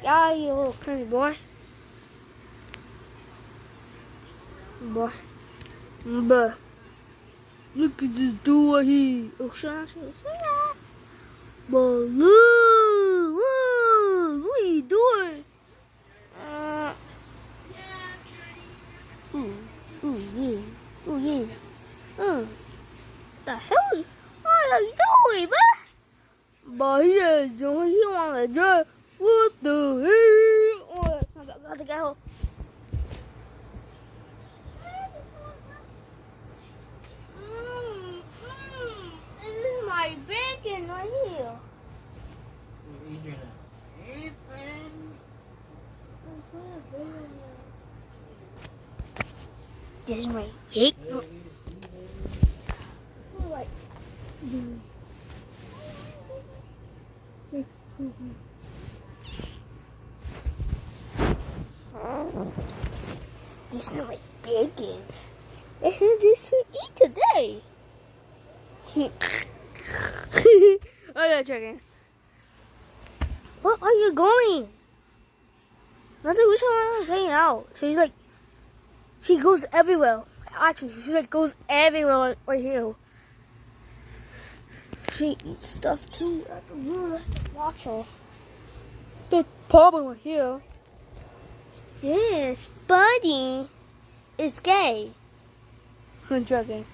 Yeah, you little crazy boy. Boy. But look at this door here. Oh, should I say that? But look, what are you doing? Yeah. Ooh, yeah. The hell? What are you doing, man? But he is doing, he want to drive. What the hell? Oh, I got to get home. This is my bacon right here. This is my bacon. This is my bacon. I had this to eat today. Oh, yeah, chicken. Where are you going? Nothing. Which one is hanging out? So she's like, she goes everywhere. Actually, she like goes everywhere right here. She eats stuff too. I have to really watch her. The problem right here. This buddy is gay. I'm joking.